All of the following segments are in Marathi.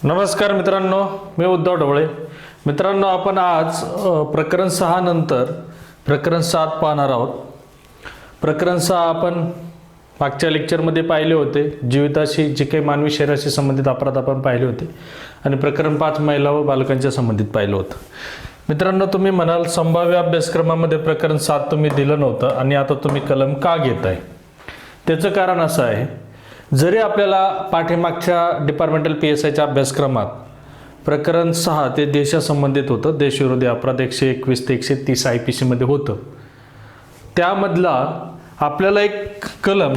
नमस्कार मित्रांनो, मी उद्धव ढवळे. मित्रांनो, आपण आज प्रकरण 6 नंतर प्रकरण 7 पाहणार आहोत. प्रकरण 6 आपण मागच्या लेक्चरमध्ये पाहिले होते. जीविताशी जे काही मानवी शरीराशी संबंधित अपराध आपण पाहिले होते आणि प्रकरण 5 महिला व बालकांच्या संबंधित पाहिलं होतं. मित्रांनो, तुम्ही म्हणाल संभाव्य अभ्यासक्रमामध्ये प्रकरण 7 तुम्ही दिलं नव्हतं आणि आता तुम्ही कलम का घेताय? त्याचं कारण असं आहे, जरी आपल्याला पाठीमागच्या डिपार्टमेंटल PSIच्या अभ्यासक्रमात प्रकरण 6 ते देशासंबंधित होतं, देशविरोधी अपराध 121 ते 130 IPC मध्ये होतं. त्यामधला आपल्याला एक कलम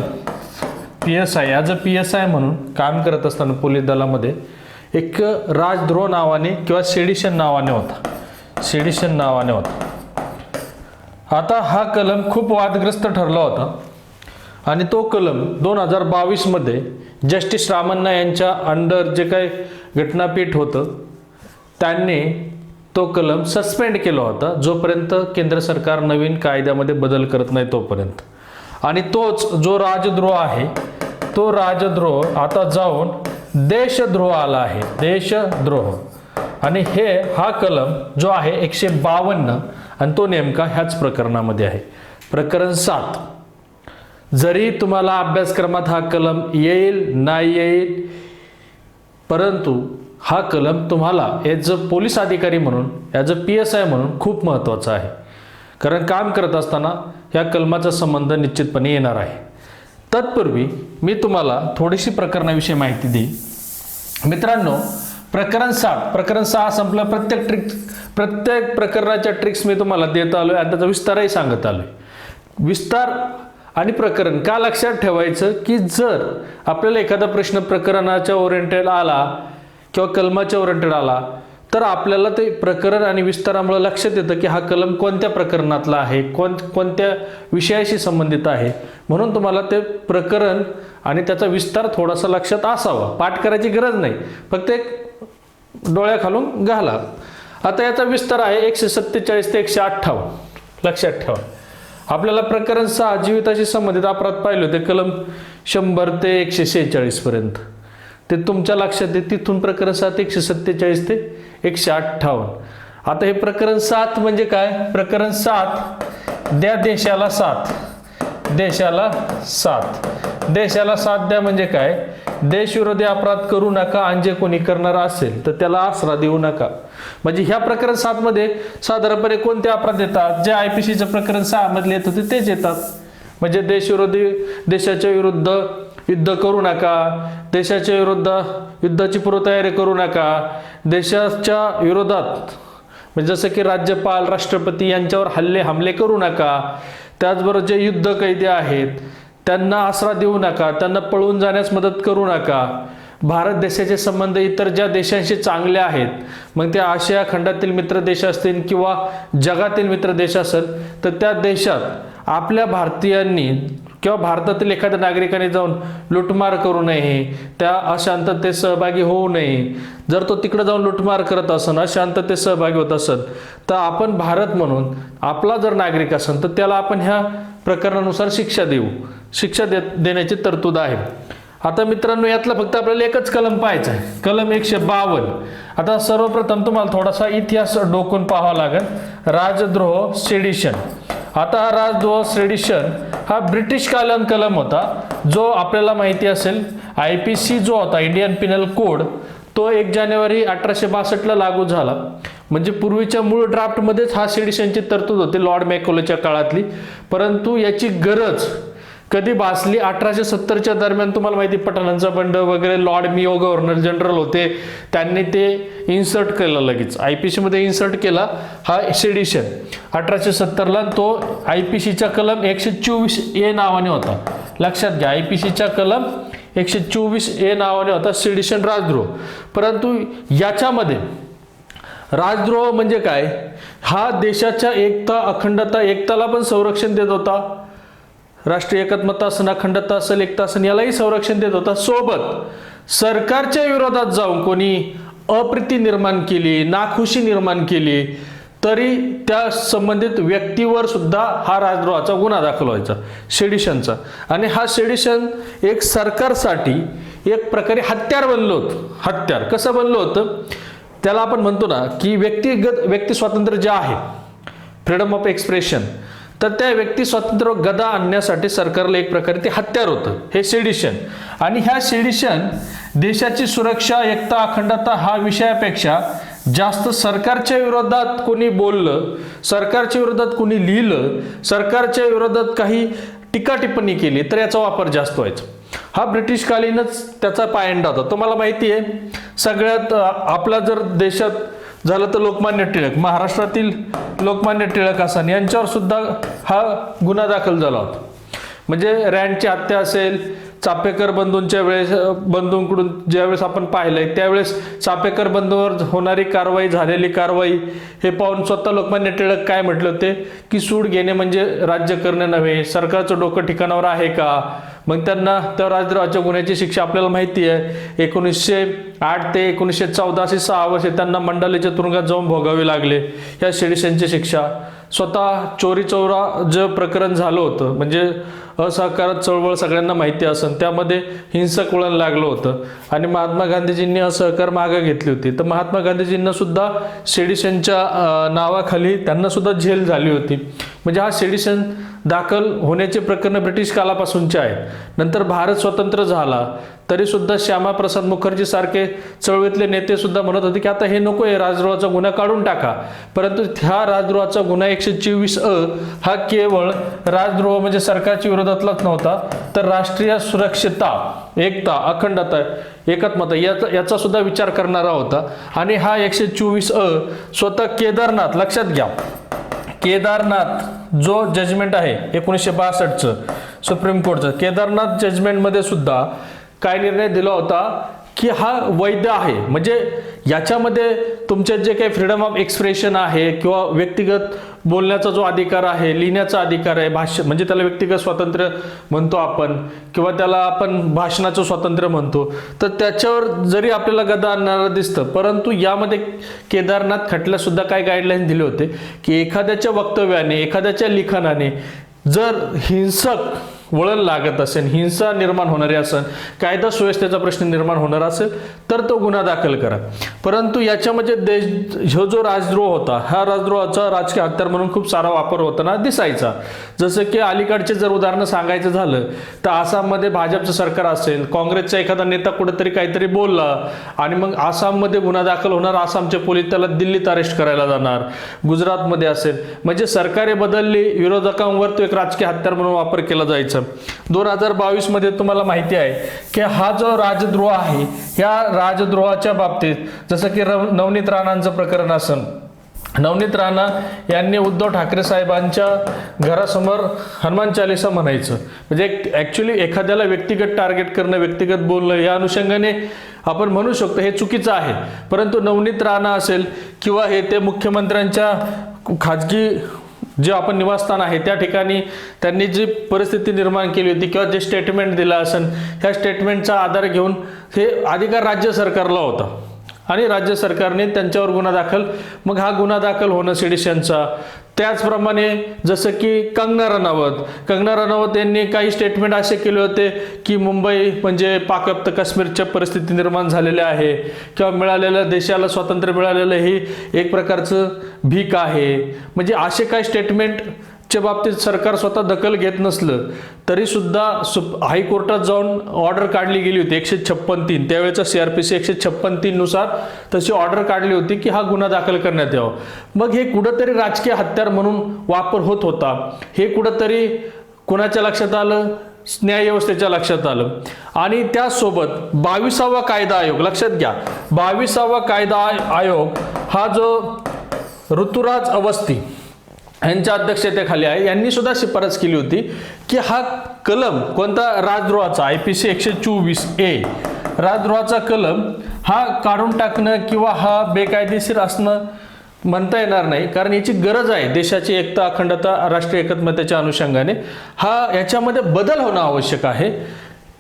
PSI ॲज अ PSI म्हणून काम करत असताना पोलीस दलामध्ये एक राजद्रोह नावाने किंवा सेडिशन नावाने होता. आता हा कलम खूप वादग्रस्त ठरला होता आणि तो कलम 2022 मध्ये जस्टिस रामन्ना यांच्या अंडर जे काही घटनापीठ होतं त्यांनी तो कलम सस्पेंड केला होता, जोपर्यंत केंद्र सरकार नवीन कायद्यामध्ये बदल करत नाही तोपर्यंत. आणि तोच जो राजद्रोह आहे, तो राजद्रोह आता जाऊन देशद्रोह आला आहे, देशद्रोह. आणि हा कलम जो आहे 152 आणि तो नेमका ह्याच प्रकरणामध्ये आहे, प्रकरण 7. जरी तुम्हाला अभ्यासक्रमात हा कलम येईल नाही येईल, परंतु हा कलम तुम्हाला ॲज अ पोलीस अधिकारी म्हणून, ॲज अ PSI म्हणून खूप महत्त्वाचा आहे. कारण काम करत असताना ह्या कलमाचा संबंध निश्चितपणे येणार आहे. तत्पूर्वी मी तुम्हाला थोडीशी प्रकरणाविषयी माहिती देईन. मित्रांनो, प्रकरण 6 संपलं. प्रत्येक प्रकरणाच्या ट्रिक्स मी तुम्हाला देत आलो आहे आणि त्याचा विस्तारही सांगत आलो आहे. विस्तार आणि प्रकरण का लक्षात ठेवायचं की जर आपल्याला एखादा प्रश्न प्रकरणाच्या ओरिएंटेड आला किंवा कलमाच्या ओरिएंटेड आला तर आपल्याला ते प्रकरण आणि विस्तारामुळे लक्षात येतं की हा कलम कोणत्या प्रकरणातला आहे, कोणत्या विषयाशी संबंधित आहे. म्हणून तुम्हाला ते प्रकरण आणि त्याचा विस्तार थोडासा लक्षात असावा. पाठ करायची गरज नाही, फक्त एक डोळ्याखालून घाला. आता याचा विस्तार आहे 147 ते 158. लक्षात ठेवा. आपल्याला प्रकरण 6 जीविताशी संबंधित अपराध पाहिले होते कलम 100 ते 146 पर्यंत. ते तुमच्या लक्षात आहे. तिथून प्रकरण 7 147 ते 158. आता हे प्रकरण 7 म्हणजे काय? प्रकरण 7 द्या देशाला साथ. देशाला साथ द्या म्हणजे काय? देशविरोधी अपराध करू नका आणि जे कोणी करणार असेल तर त्याला आसरा देऊ नका. म्हणजे ह्या प्रकरण 7 मध्ये साधारणपणे कोणते अपराध येतात? जे IPCचं प्रकरण 6 मधले येत होते तेच येतात. म्हणजे देशाच्या विरुद्ध युद्ध करू नका, देशाच्या विरुद्ध युद्धाची पूर्वतयारी करू नका, देशाच्या विरोधात म्हणजे जसं की राज्यपाल, राष्ट्रपती यांच्यावर हमले करू नका. त्याचबरोबर जे युद्ध कैदी आहेत त्यांना आसरा देऊ नका, त्यांना पळून जाण्यास मदत करू नका. भारत देशाचे संबंध इतर ज्या देशांशी चांगले आहेत, मग ते आशिया खंडातील मित्र देश असतील किंवा जगातील मित्र देश असेल, तर त्या देशात आपल्या भारतीयांनी किंवा भारतातील एखाद्या नागरिकाने जाऊन लुटमार करू नये, त्या अशांततेत सहभागी होऊ नये. जर तो तिकडे जाऊन लुटमार करत असेल, अशांततेत सहभागी होत असेल, तर आपण भारत म्हणून आपला जर नागरिक असेल तर त्याला आपण ह्या प्रकरणानुसार शिक्षा देण्याची तरतूद आहे. आता मित्रांनो, यातला फक्त आपल्याला एकच कलम पाहायचा आहे, कलम 152. आता सर्वप्रथम तुम्हाला थोडासा इतिहास डोकून पाहावा लागेल. राजद्रोह, सेडिशन. आता हा राजद्रोह सेडिशन हा ब्रिटिश कालीन कलम होता, जो आपल्याला माहिती असेल IPC जो होता, इंडियन पिनल कोड, तो 1 जानेवारी 1862 ला लागू झाला. म्हणजे पूर्वीच्या मूळ ड्राफ्टमध्येच हा सेडिशनची तरतूद होती लॉर्ड मॅकॉलेच्या काळातली. परंतु याची गरज कधी भासली 1870च्या दरम्यान. तुम्हाला माहिती, पठाणांचा बंड वगैरे, लॉर्ड मियो गव्हर्नर जनरल होते, त्यांनी ते इन्सर्ट केलं, लगेच IPC मध्ये इन्सर्ट केला हा सेडिशन 1870 ला. तो IPCच्या कलम 124A नावाने होता. लक्षात घ्या, IPCच्या कलम 124A नावाने होता सेडिशन, राजद्रोह. परंतु याच्यामध्ये राजद्रोह म्हणजे काय? हा देशाच्या एकता, अखंडता, एकताला पण संरक्षण देत होता. राष्ट्रीय एकात्मता असेल, अखंडता असेल, एकता असेल, यालाही संरक्षण देत होता. सोबत सरकारच्या विरोधात जाऊन कोणी अप्रीती निर्माण केली, नाखुशी निर्माण केली, तरी त्या संबंधित व्यक्तीवर सुद्धा हा राजद्रोहाचा गुन्हा दाखल व्हायचा, सेडिशनचा. आणि हा सेडिशन एक सरकारसाठी एक प्रकारे हत्यार बनलं होतं. हत्यार कसं बनलं होतं, त्याला आपण म्हणतो ना की व्यक्ती स्वातंत्र्य जे आहे, फ्रीडम ऑफ एक्सप्रेशन, तर त्या व्यक्ती स्वातंत्र्य गदा आणण्यासाठी सरकारला एक प्रकारे ते हत्यार होतं हे सेडिशन. आणि ह्या सेडिशन देशाची सुरक्षा, एकता, अखंडता हा विषयापेक्षा जास्त सरकारच्या विरोधात कोणी बोललं, सरकारच्या विरोधात कोणी लिहिलं, सरकारच्या विरोधात काही टीका टिप्पणी केली तर याचा वापर जास्त व्हायचा. हा ब्रिटिशकालीनच त्याचा पायंडा होता. तुम्हाला माहिती आहे, सगळ्यात आपला जर देशात झालं तर लोकमान्य टिळक, महाराष्ट्रातील लोकमान्य टिळक असानी यांच्यावर सुद्धा हा गुन्हा दाखल झाला होता. म्हणजे रँडची हत्या असेल, चापेकर बंधूंच्या वेळेस, बंधूंकडून ज्यावेळेस आपण पाहिलंय त्यावेळेस चापेकर बंधूंवर होणारी कारवाई, झालेली कारवाई हे पाहून स्वतः लोकमान्य टिळक काय म्हटलं होते की सूड घेणे म्हणजे राज्य करणे नव्हे, सरकारचं डोकं ठिकाणावर आहे का. मग त्यांना त्या राजद्रोहाच्या गुन्ह्याची शिक्षा आपल्याला माहिती आहे, 1908 ते 1914 अशी 6 वर्षे त्यांना मंडालेच्या तुरुंगात जाऊन भोगावे लागले या सेडिशनची शिक्षा. स्वतः चोरी चौरा जे प्रकरण झालं होतं, म्हणजे असहकार चळवळ सगळ्यांना माहिती असेल, त्यामध्ये हिंसक वळण लागलं होतं आणि महात्मा गांधीजींनी असहकार मागे घेतली होती. तर महात्मा गांधीजींना सुद्धा सेडिशनच्या नावाखाली त्यांना सुद्धा जेल झाली होती. म्हणजे हा सेडिशन दाखल होण्याचे प्रकरण ब्रिटिश कालापासूनचे आहेत. नंतर भारत स्वतंत्र झाला तरी सुद्धा श्यामाप्रसाद मुखर्जी सारखे चळवळीतले नेते सुद्धा म्हणत होते की आता हे नको, आहे राजद्रोहाचा गुन्हा काढून टाका. परंतु ह्या राजद्रोहाचा गुन्हा 124A हा केवळ राजद्रोह म्हणजे सरकारच्या विरोधातलाच नव्हता, तर राष्ट्रीय सुरक्षितता, एकता, अखंडता, एकात्मता याचा सुद्धा विचार करणारा होता. आणि हा 124A स्वतः केदारनाथ, लक्षात घ्या, केदारनाथ जो जजमेंट आहे 1962चं सुप्रीम कोर्टचं, केदारनाथ जजमेंटमध्ये सुद्धा काय निर्णय दिला होता की हा वैध आहे. म्हणजे याच्यामध्ये तुमचे जे काही फ्रीडम ऑफ एक्सप्रेशन आहे किंवा व्यक्तिगत बोलण्याचा जो अधिकार आहे, लिहिण्याचा अधिकार आहे, भाष्य म्हणजे त्याला व्यक्तिगत स्वातंत्र्य म्हणतो आपण, किंवा त्याला आपण भाषणाचं स्वातंत्र्य म्हणतो, तर त्याच्यावर जरी आपल्याला गदा आणणारं दिसतं, परंतु यामध्ये केदारनाथ खटल्यात सुद्धा काय गाईडलाईन दिले होते की एखाद्याच्या वक्तव्याने, एखाद्याच्या लिखाणाने जर हिंसक वळण लागत असेल, हिंसा निर्माण होणारी असेल, कायदा सुव्यवस्थेचा प्रश्न निर्माण होणार असेल तर तो गुन्हा दाखल करा. परंतु याच्यामध्ये जो राजद्रोह होता, हा राजद्रोहाचा राजकीय हत्यार म्हणून खूप सारा वापर होताना दिसायचा. जसं की अलीकडचे जर उदाहरण सांगायचं झालं तर आसाममध्ये भाजपचं सरकार असेल, काँग्रेसचा एखादा नेता कुठेतरी काहीतरी बोलला आणि मग आसाममध्ये गुन्हा दाखल होणार, आसामचे पोलीस त्याला दिल्लीत अरेस्ट करायला जाणार. गुजरातमध्ये असेल, म्हणजे सरकारे बदलली, विरोधकांवर तो एक राजकीय हत्यार म्हणून वापर केला जायचा. 2022 मध्ये तुम्हाला माहिती आहे की हा जो राजद्रोह आहे, या राजद्रोहाच्या बाबतीत जसं की नवनीत राणांचं प्रकरण असेल, नवनीत राणा यांनी उद्धव ठाकरे साहेबांच्या घरासमोर हनुमान चालीसा म्हणायचं, म्हणजे ऍक्च्युली एखाद्याला व्यक्तिगत टार्गेट करणं, व्यक्तिगत बोलणं, या अनुषंगाने आपण म्हणू शकतो हे चुकीचं आहे. परंतु नवनीत राणा असेल किंवा हे ते मुख्यमंत्र्यांच्या खाजगी जे आपण निवासस्थान आहे त्या ठिकाणी त्यांनी जी परिस्थिती निर्माण केली होती किंवा जे स्टेटमेंट दिलं असेल, ह्या स्टेटमेंटचा आधार घेऊन हे अधिकार राज्य सरकारला होता आणि राज्य सरकारने त्यांच्यावर गुन्हा दाखल, मग हा गुन्हा दाखल होणं सेडिशनचा. त्याचप्रमाणे जसं की कंगना रनौत यांनी काही स्टेटमेंट असे केले होते की मुंबई म्हणजे पाकव्याप्त काश्मीरच्या परिस्थिती निर्माण झालेल्या आहे किंवा मिळालेलं, देशाला स्वातंत्र्य मिळालेलं ही एक प्रकारचं भीक आहे. म्हणजे असे काही स्टेटमेंटच्या बाबतीत सरकार स्वतः दखल घेत नसलं तरी सुद्धा हायकोर्टात जाऊन ऑर्डर काढली गेली होती 156(3), त्यावेळेचा CRPC 156(3) नुसार तशी ऑर्डर काढली होती की हा गुन्हा दाखल करण्यात यावा. मग हे कुठंतरी राजकीय हत्यार म्हणून वापर होत होता, हे कुठंतरी कुणाच्या लक्षात आलं, न्याय व्यवस्थेच्या लक्षात आलं. आणि त्यासोबत 22वा कायदा आयोग, लक्षात घ्या, 22वा कायदा आयोग हा जो ऋतुराज अवस्थी यांच्या अध्यक्षतेखाली आहे, यांनी सुद्धा शिफारस केली होती की हा कलम कोणता, राजद्रोहाचा IPC 124A राजद्रोहाचा कलम हा काढून टाकणं किंवा हा बेकायदेशीर असणं म्हणता येणार नाही, कारण याची गरज आहे देशाची एकता, अखंडता, राष्ट्रीय एकात्मतेच्या अनुषंगाने. याच्यामध्ये बदल होणं आवश्यक आहे.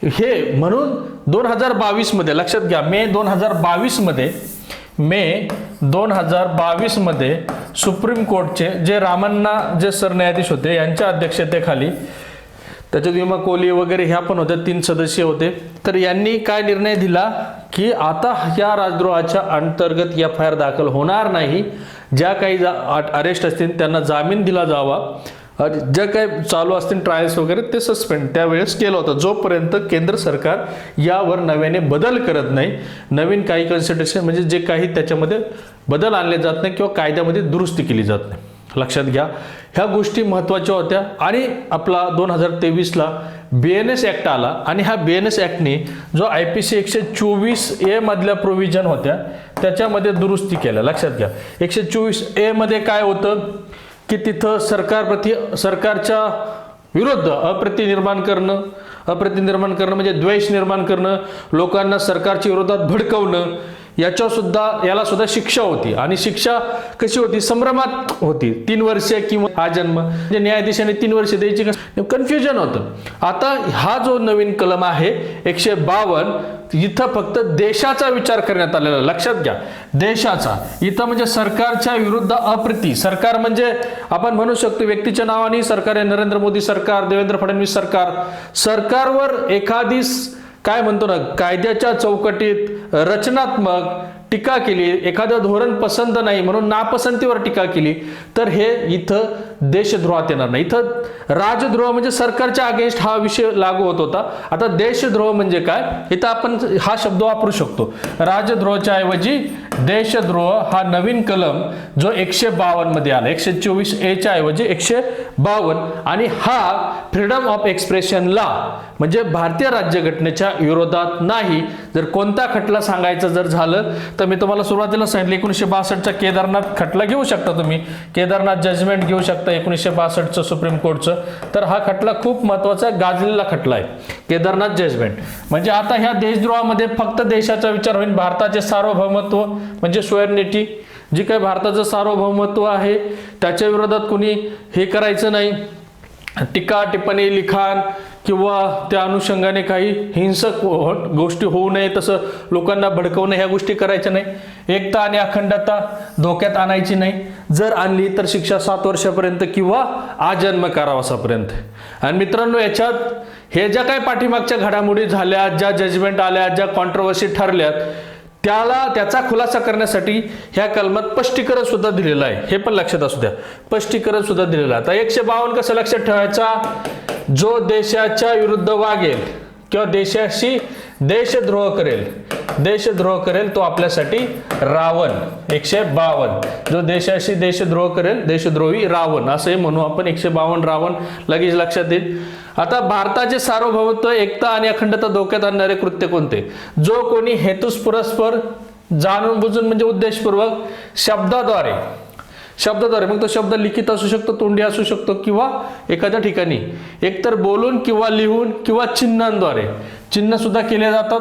हे म्हणून 2022 मध्ये, लक्षात घ्या, मे 2022 मध्ये सुप्रीम कोर्टचे जे रामण्णा जे सरन्यायाधीश होते यांच्या अध्यक्षतेखाली, त्याच्यात विमा कोहली वगैरे ह्या पण होत्या, 3 सदस्य होते. तर यांनी काय निर्णय दिला की आता या राजद्रोहाच्या अंतर्गत FIR दाखल होणार नाही. ज्या काही अरेस्ट असतील त्यांना जामीन दिला जावा. ज्या काही चालू असतील ट्रायल्स वगैरे ते सस्पेंड त्यावेळेस केलं होतं, जोपर्यंत केंद्र सरकार यावर नव्याने बदल करत नाही. नवीन काही कन्सिडरेशन म्हणजे जे काही त्याच्यामध्ये बदल आणले जात नाही किंवा कायद्यामध्ये दुरुस्ती केली जात नाही. लक्षात घ्या, ह्या गोष्टी महत्त्वाच्या होत्या. आणि आपला 2023ला BNS ॲक्ट आला आणि ह्या BNS ॲक्टने जो IPC 124A मधल्या प्रोव्हिजन होत्या त्याच्यामध्ये दुरुस्ती केल्या. लक्षात घ्या, 124A मध्ये काय होतं की तिथं सरकारच्या विरुद्ध अप्रती निर्माण करणं म्हणजे द्वेष निर्माण करणं, लोकांना सरकारच्या विरोधात भडकवणं, याला सुद्धा शिक्षा होती. आणि शिक्षा कशी होती? संभ्रमात होती. 3 वर्ष किंवा आजन्म, म्हणजे न्यायाधीशाने 3 वर्ष द्यायची, कन्फ्युजन होतं. आता हा जो नवीन कलम आहे 152, इथं फक्त देशाचा विचार करण्यात आलेला. लक्षात घ्या, देशाचा. इथं म्हणजे सरकारच्या विरुद्ध अप्रती, सरकार म्हणजे आपण म्हणू शकतो व्यक्तीच्या नावाने सरकार आहे, नरेंद्र मोदी सरकार, देवेंद्र फडणवीस सरकार. सरकारवर एखादी काय म्हणतो ना, कायद्याच्या चौकटीत रचनात्मक टीका केली, एखादं धोरण पसंत नाही म्हणून नापसंतीवर टीका केली, तर हे इथं देशद्रोहात येणार नाही. इथं राजद्रोह म्हणजे सरकारच्या अगेन्स्ट हा विषय लागू होत होता. आता देशद्रोह म्हणजे काय, इथं आपण हा शब्द वापरू शकतो. राजद्रोहाच्या ऐवजी देशद्रोह हा नवीन कलम जो 152 मध्ये आला, 124A च्या ऐवजी 152. आणि हा फ्रीडम ऑफ एक्सप्रेशन लॉ म्हणजे भारतीय राज्यघटनेच्या विरोधात नाही. जर कोणता खटला सांगायचं जर झालं तर मी तुम्हाला सुरुवातीला सांगितलं 1962चा केदारनाथ खटला घेऊ शकता तुम्ही, केदारनाथ जजमेंट घेऊ शकता 1962चं सुप्रीम कोर्टचं. तर हा खटला खूप महत्वाचा गाजलेला खटला आहे, केदारनाथ जजमेंट. म्हणजे आता ह्या देशद्रोहामध्ये फक्त देशाचा विचार होईल. भारताचे सार्वभौमत्व म्हणजे सोयर्निटी, जी काही भारताचं सार्वभौमत्व आहे त्याच्या विरोधात कोणी हे करायचं नाही, टीका टिप्पणी लिखाण किंवा त्या अनुषंगाने काही हिंसक गोष्टी होऊ नये, तसं लोकांना भडकवणं ह्या गोष्टी करायच्या नाही. एकता आणि अखंडता धोक्यात आणायची नाही. जर आणली तर शिक्षा 7 वर्षापर्यंत किंवा आजन्म कारावासापर्यंत. आणि मित्रांनो, याच्यात हे ज्या काही पाठीमागच्या घडामोडी झाल्या, ज्या जजमेंट आल्या, ज्या कॉन्ट्रोवर्सी ठरल्यात, त्याचा खुलासा करण्यासाठी ह्या कलमात स्पष्टीकरण सुद्धा दिलेलं आहे. हे पण लक्षात असू द्या, स्पष्टीकरण सुद्धा दिलेलं आहे. आता 152 कसं लक्षात ठेवायचा, जो देशाच्या विरुद्ध वागेल किंवा देशाशी देशद्रोह करेल तो आपल्यासाठी रावण. 152 जो देशाशी देशद्रोह करेल, देशद्रोही रावण असंही म्हणू आपण. 152 रावण लगेच लक्षात येईल. आता भारताचे सार्वभौमत्व, एकता आणि अखंडता धोक्यात आणणारे कृत्य कोणते? जो कोणी हेतुपुरस्पर जाणून बुजून म्हणजे उद्देशपूर्वक शब्दाद्वारे, मग तो शब्द लिखित असू शकतो, तोंडी असू शकतो किंवा एखाद्या ठिकाणी एकतर बोलून किंवा लिहून किंवा चिन्हांद्वारे, चिन्ह सुद्धा केले जातात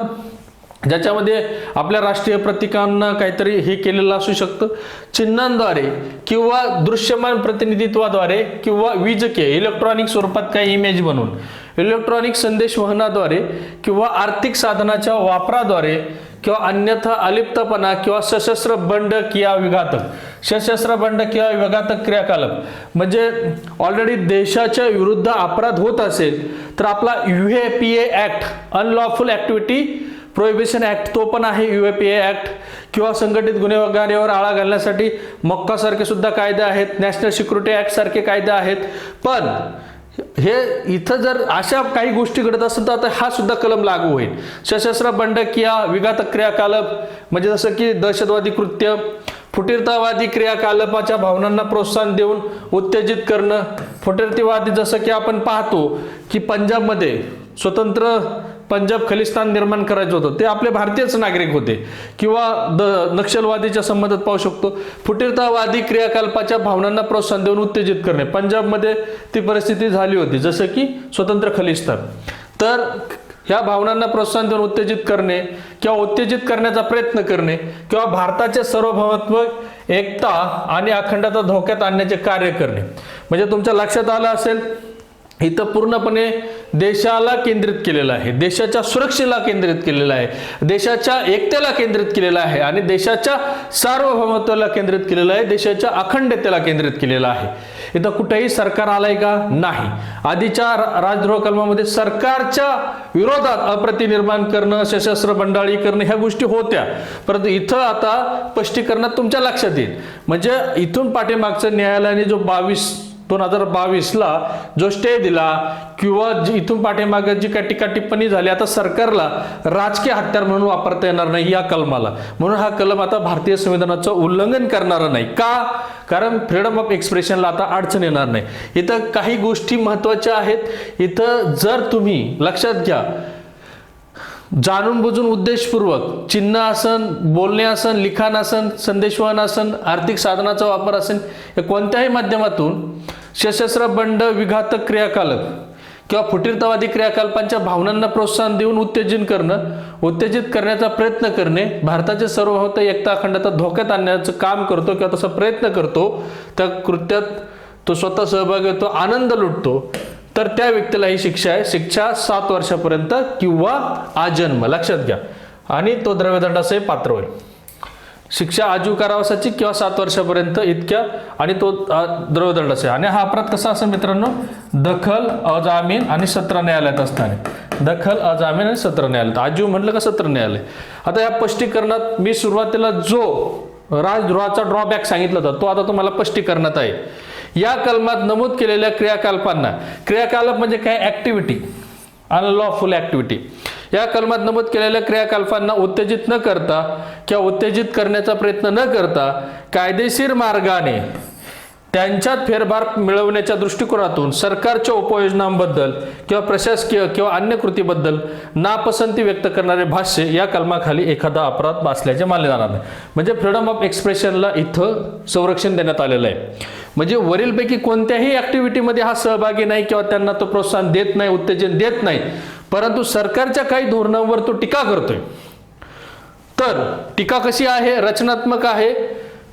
ज्याच्यामध्ये आपल्या राष्ट्रीय प्रतीकांना काहीतरी हे केलेलं असू शकतं, चिन्हांद्वारे किंवा दृश्यमान प्रतिनिधित्वाद्वारे किंवा वीजकीय इलेक्ट्रॉनिक स्वरूपात काही इमेज बनवून, इलेक्ट्रॉनिक संदेश वहनाद्वारे किंवा आर्थिक साधनाच्या वापराद्वारे किंवा अन्यथा अलिप्तपणा किंवा सशस्त्र बंड किंवा विघातक क्रियाकलाप. म्हणजे ऑलरेडी देशाच्या विरुद्ध अपराध होत असेल तर आपला UAPA act, unlawful activity prohibition act, तो पण आहे UAPA ऍक्ट. किंवा संघटित गुन्हेगारीवर आळा घालण्यासाठी मक्का सारखे सुद्धा कायदे आहेत, नॅशनल सिक्युरिटी ऍक्ट सारखे कायदे आहेत. पण हे इथं जर अशा काही गोष्टी घडत असेल तर आता हा सुद्धा कलम लागू होईल. सशस्त्र बंड किंवा विघातक क्रियाकलाप म्हणजे जसं की दहशतवादी कृत्य, फुटीरतावादी क्रियाकलापाच्या भावनांना प्रोत्साहन देऊन उत्तेजित करणं. फुटीरतावादी जसं की आपण पाहतो की पंजाबमध्ये स्वतंत्र पंजाब खलिस्तान निर्माण करायचं होतं, ते आपले भारतीयच नागरिक होते. किंवा नक्षलवादीच्या संबंधात पाहू शकतो फुटीरतावादी क्रियाकलापाच्या भावनांना प्रोत्साहन देऊन उत्तेजित करणे. पंजाबमध्ये ती परिस्थिती झाली होती जसं की स्वतंत्र खलिस्तान. तर ह्या भावनांना प्रोत्साहन देऊन उत्तेजित करणे किंवा उत्तेजित करण्याचा प्रयत्न करणे किंवा भारताचे सार्वभौमत्व, एकता आणि अखंडता धोक्यात आणण्याचे कार्य करणे. म्हणजे तुमच्या लक्षात आलं असेल इथं पूर्णपणे देशाला केंद्रित केलेलं आहे, देशाच्या सुरक्षेला केंद्रित केलेलं आहे, देशाच्या एकतेला केंद्रित केलेलं आहे आणि देशाच्या सार्वभौमत्वाला केंद्रित केलेलं आहे, देशाच्या अखंडतेला केंद्रित केलेलं आहे. इथं कुठेही सरकार आलंय का? नाही. आधीच्या राजद्रोह कलमामध्ये सरकारच्या विरोधात अप्रति निर्माण करणं, सशस्त्र बंडाळी करणं ह्या गोष्टी होत्या, परंतु इथं आता स्पष्टीकरणात तुमच्या लक्षात येईल. म्हणजे इथून पाठीमागचं न्यायालयाने जो 2022ला जो स्टे दिला किंवा इथून पाठीमागे जी काही टीका टिप्पणी झाली, आता सरकारला राजकीय हत्यार म्हणून वापरता येणार नाही या कलमाला. म्हणून हा कलम आता भारतीय संविधानाचं उल्लंघन करणारा नाही. का? कारण फ्रीडम ऑफ एक्सप्रेशनला आता अडचण येणार नाही. इथं काही गोष्टी महत्वाच्या आहेत. इथं जर तुम्ही लक्षात घ्या, जाणून बुजून उद्देशपूर्वक चिन्ह असन, बोलणे असन, लिखाण असन, संदेशवहन असन, आर्थिक साधनाचा वापर असेल, या कोणत्याही माध्यमातून सशस्त्र बंड, विघातक क्रियाकलाप किंवा फुटीरतावादी क्रियाकलापांच्या भावनांना प्रोत्साहन देऊन उत्तेजित करण्याचा प्रयत्न करणे भारताचे सार्वभौमत्व, एकता, अखंडता धोक्यात आणण्याचं काम करतो किंवा तसा प्रयत्न करतो, त्या कृत्यात तो स्वतः सहभागी होतो, आनंद लुटतो, तर त्या व्यक्तीला ही शिक्षा आहे. शिक्षा 7 वर्षापर्यंत किंवा आजन्म, लक्षात घ्या. आणि तो द्रव्यदंडासही पात्र होईल. शिक्षा आजीव कारावासाची किंवा 7 वर्षापर्यंत इतक्या, आणि तो द्रव्यदंडाचा. आणि हा अपराध कसा असेल मित्रांनो? दखल, अजामीन आणि सत्र न्यायालयात असणारे. दखल, अजामीन आणि सत्र न्यायालयात. आजीव म्हटलं का सत्र न्यायालय. आता या स्पष्टीकरणात मी सुरुवातीला जो राजद्रोहाचा ड्रॉबॅक सांगितला होता तो आता तुम्हाला स्पष्टीकरणात आहे. या कलमात नमूद केलेल्या क्रियाकलापांना, क्रियाकलाप म्हणजे काय? Activity, unlawful activity. या कलमात नमूद केलेल्या क्रियाकलापांना उत्तेजित न करता किंवा उत्तेजित करण्याचा प्रयत्न न करता कायदेशीर मार्गाने त्यांच्यात फेरफार मिळवण्याच्या दृष्टिकोनातून सरकारच्या उपाययोजनांबद्दल किंवा प्रशासकीय किंवा अन्य कृतीबद्दल नापसंती व्यक्त करणारे भाष्य या कलमाखाली एखादा अपराध असल्याचे मानले जाणार नाही. म्हणजे फ्रीडम ऑफ एक्सप्रेशनला इथं संरक्षण देण्यात आलेलं आहे. म्हणजे वरीलपैकी कोणत्याही ऍक्टिव्हिटीमध्ये हा सहभागी नाही किंवा त्यांना तो प्रोत्साहन देत नाही, उत्तेजन देत नाही, परंतु सरकारच्या काही धोरणांवर तो टीका करतोय. तर टीका कशी आहे? रचनात्मक आहे.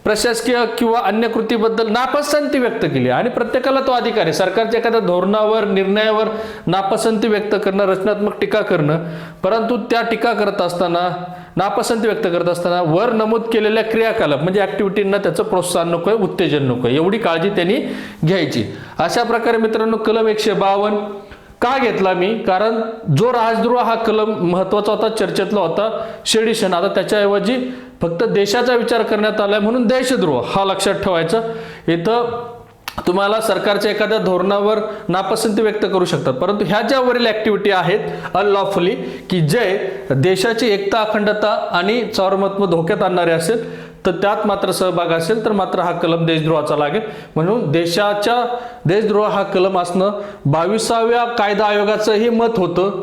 प्रशासकीय किंवा अन्य कृतीबद्दल नापसंती व्यक्त केली आणि प्रत्येकाला तो अधिकार आहे सरकारच्या एखाद्या धोरणावर, निर्णयावर नापसंती व्यक्त करणं, रचनात्मक टीका करणं. परंतु त्या टीका करत असताना, नापसंती व्यक्त करत असताना वर नमूद केलेल्या क्रियाकलाप म्हणजे ऍक्टिव्हिटींना त्याचं प्रोत्साहन नकोय, उत्तेजन नकोय, एवढी काळजी त्यांनी घ्यायची. अशा प्रकारे मित्रांनो कलम 152 का घेतला मी? कारण जो राजद्रोह हा कलम महत्वाचा होता, चर्चेतला होता, सेडिशन, आता त्याच्याऐवजी फक्त देशाचा विचार करण्यात आलाय म्हणून देशद्रोह हा लक्षात ठेवायचा. इथं तुम्हाला सरकारच्या एखाद्या धोरणावर नापसंती व्यक्त करू शकतात, परंतु ह्या ज्या वरील ऍक्टिव्हिटी आहेत अनलॉफुली की जे देशाची एकता, अखंडता आणि सार्वभौमत्व धोक्यात आणणारे असेल, तर त्यात मात्र सहभाग असेल तर मात्र हा कलम देशद्रोहाचा लागेल. म्हणून देशाच्या देशद्रोह हा कलम असणं 22व्या कायदा आयोगाचंही मत होतं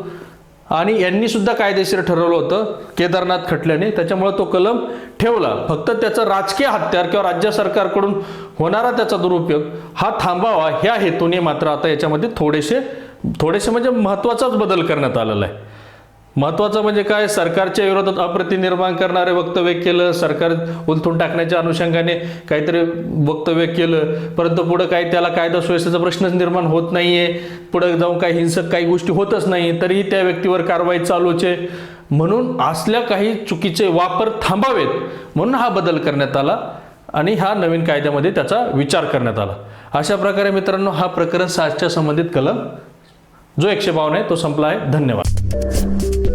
आणि यांनी सुद्धा कायदेशीर ठरवलं होतं केदारनाथ खटल्याने, त्याच्यामुळे तो कलम ठेवला. फक्त त्याचं राजकीय हत्यार किंवा राज्य सरकारकडून होणारा त्याचा दुरुपयोग हा थांबावा ह्या हेतूने मात्र आता याच्यामध्ये थोडेसे म्हणजे महत्वाचाच बदल करण्यात आलेला आहे. महत्वाचं म्हणजे काय? सरकारच्या विरोधात अप्रति निर्माण करणारे वक्तव्य केलं, सरकार उलथून टाकण्याच्या अनुषंगाने काहीतरी वक्तव्य केलं, परंतु पुढे काही त्याला कायदा सुव्यवस्थेचा प्रश्नच निर्माण होत नाहीये, पुढे जाऊन काही हिंसक काही गोष्टी होतच नाही, तरीही त्या व्यक्तीवर कारवाई चालूच आहे. म्हणून असल्या काही चुकीचे वापर थांबावेत म्हणून हा बदल करण्यात आला आणि हा नवीन कायद्यामध्ये त्याचा विचार करण्यात आला. अशा प्रकारे मित्रांनो हा प्रकरण 7च्या संबंधित कलम जो 152 आहे तो संपला आहे. धन्यवाद.